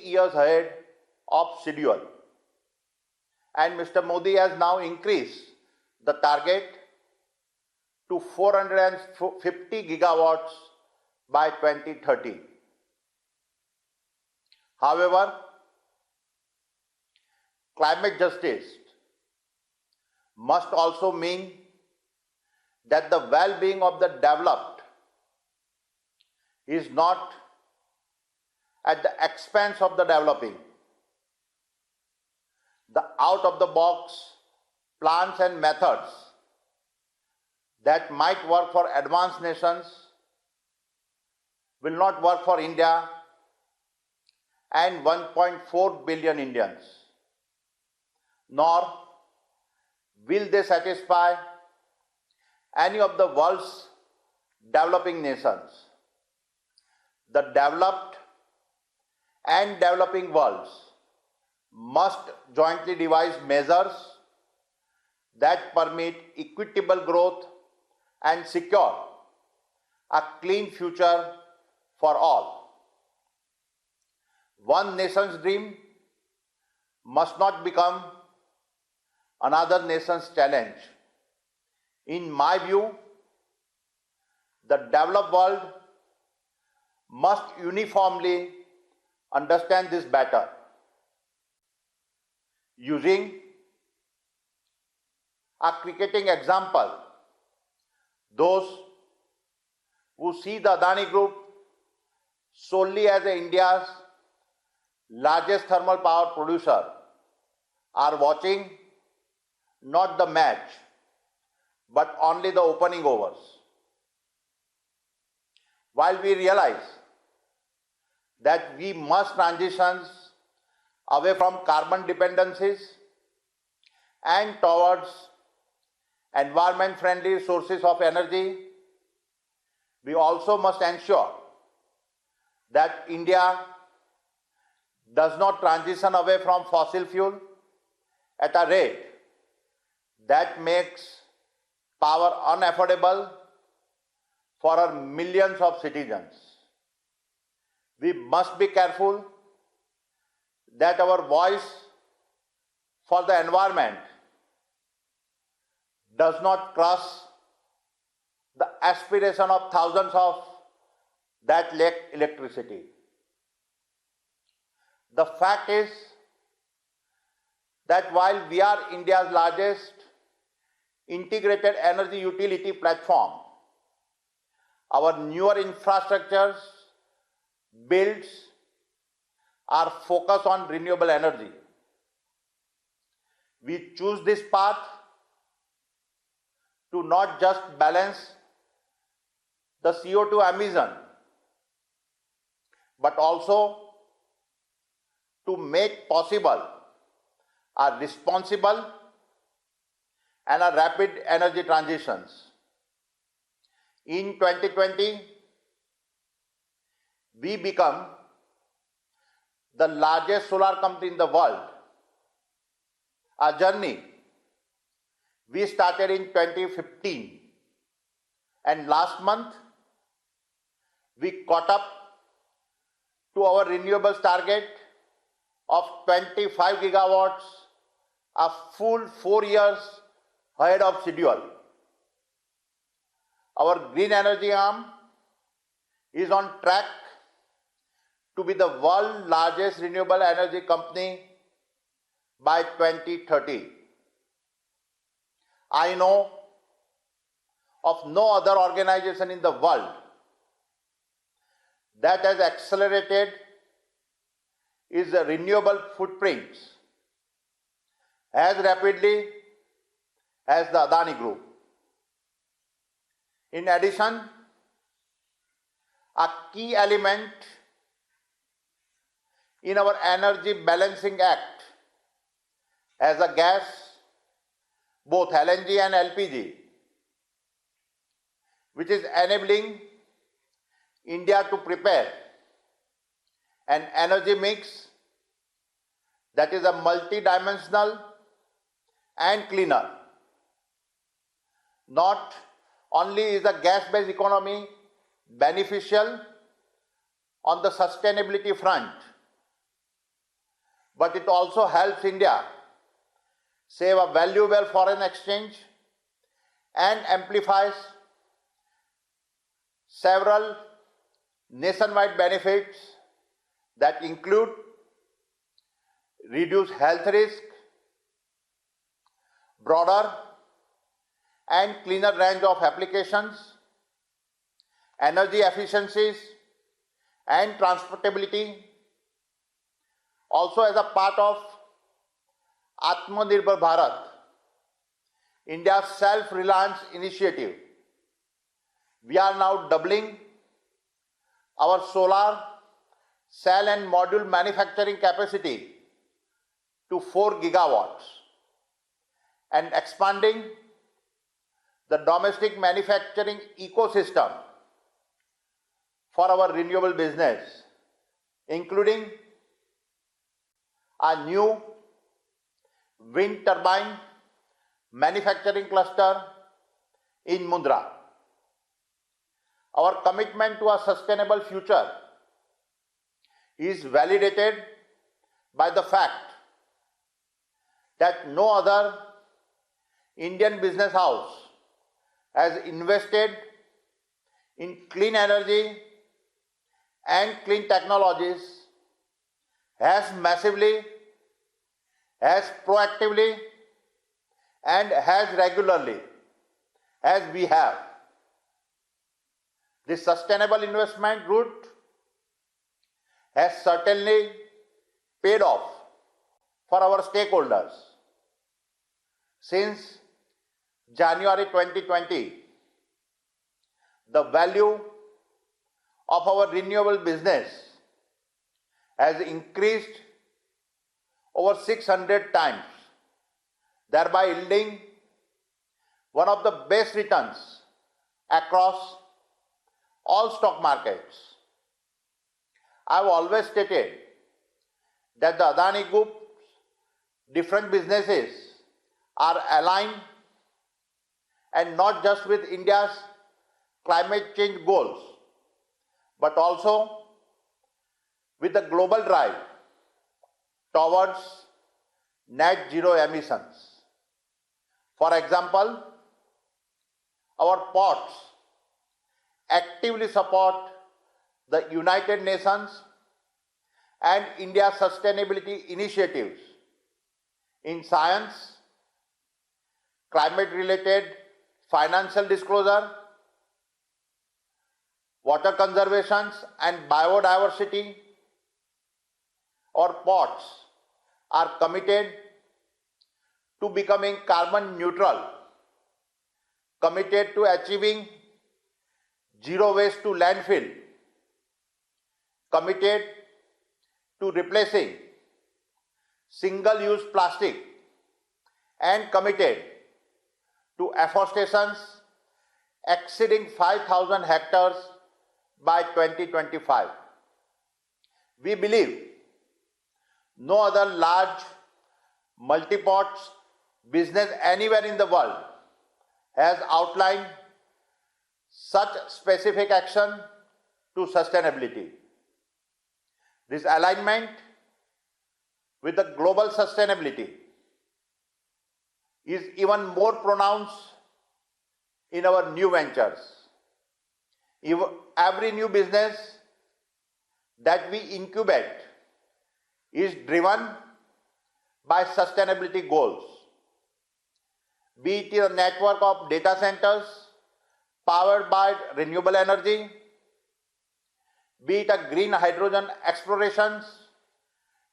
years ahead of schedule. And Mr. Modi has now increased the target to 450 gigawatts by 2030. However, climate justice must also mean that the well-being of the developed is not at the expense of the developing. The out-of-the-box plans and methods that might work for advanced nations will not work for India and 1.4 billion Indians, nor will they satisfy any of the world's developing nations. The developed and developing worlds must jointly devise measures that permit equitable growth and secure a clean future for all. One nation's dream must not become another nation's challenge. In my view, the developed world must uniformly understand this better. Using a cricketing example, those who see the Adani Group solely as India's largest thermal power producer are watching not the match, but only the opening overs. While we realize that we must transition away from carbon dependencies and towards environment-friendly sources of energy, we also must ensure that India does not transition away from fossil fuel at a rate that makes power unaffordable for our millions of citizens. We must be careful that our voice for the environment does not crush the aspiration of thousands of that lack electricity. The fact is that while we are India's largest integrated energy utility platform, our newer infrastructures builds are focused on renewable energy. We choose this path to not just balance the CO2 emission, but also to make possible a responsible and a rapid energy transitions. In 2020, we become the largest solar company in the world. Our journey we started in 2015, and last month we caught up to our renewables target of 25 gigawatts, a full 4 years ahead of schedule. Our green energy arm is on track to be the world's largest renewable energy company by 2030. I know of no other organization in the world that has accelerated its renewable footprints as rapidly as the Adani Group. In addition, a key element in our Energy Balancing Act as a gas, both LNG and LPG, which is enabling India to prepare an energy mix that is a multidimensional and cleaner. Not only is the gas-based economy beneficial on the sustainability front, but it also helps India save a valuable foreign exchange and amplifies several nationwide benefits that include reduced health risk, broader and cleaner range of applications, energy efficiencies and transportability. Also, as a part of Atmanirbhar Bharat, India's self-reliance initiative, we are now doubling our solar cell and module manufacturing capacity to 4 gigawatts and expanding the domestic manufacturing ecosystem for our renewable business, including a new wind turbine manufacturing cluster in Mundra. Our commitment to a sustainable future is validated by the fact that no other Indian business house has invested in clean energy and clean technologies as massively, as proactively, and as regularly as we have. This sustainable investment route has certainly paid off for our stakeholders. Since January 2020, the value of our renewable business has increased over 600 times, thereby yielding one of the best returns across all stock markets. I've always stated that the Adani Group's different businesses are aligned and not just with India's climate change goals, but also with the global drive towards net zero emissions. For example, our ports actively support the United Nations and India's sustainability initiatives in science, climate-related financial disclosure, water conservation and biodiversity. Our ports are committed to becoming carbon neutral, committed to achieving zero waste to landfill, committed to replacing single-use plastic, and committed to afforestation exceeding 5,000 hectares by 2025. We believe no other large multi-ports business anywhere in the world has outlined such specific action to sustainability. This alignment with the global sustainability is even more pronounced in our new ventures. Every new business that we incubate is driven by sustainability goals, be it a network of data centers powered by renewable energy, be it a green hydrogen explorations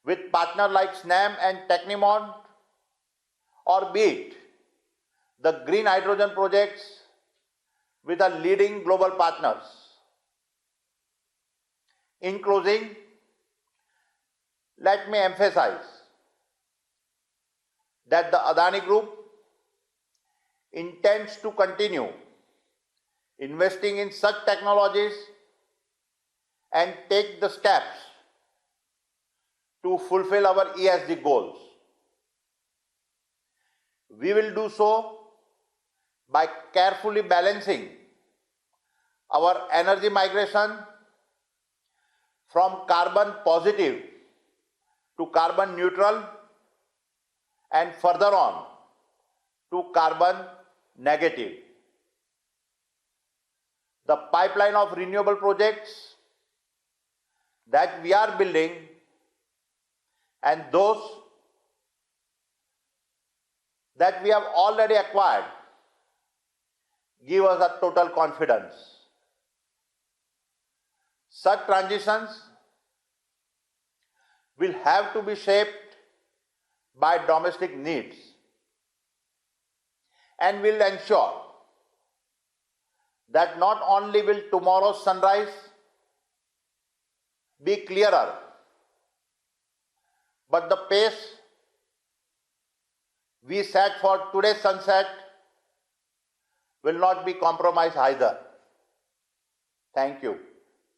with partners like SNAM and Technimont, or be it the green hydrogen projects with the leading global partners. In closing, let me emphasize that the Adani Group intends to continue investing in such technologies and take the steps to fulfill our ESG goals. We will do so by carefully balancing our energy migration from carbon positive to carbon neutral and further on to carbon negative. The pipeline of renewable projects that we are building and those that we have already acquired give us a total confidence. Such transitions will have to be shaped by domestic needs and will ensure that not only will tomorrow's sunrise be clearer, but the pace we set for today's sunset will not be compromised either. Thank you.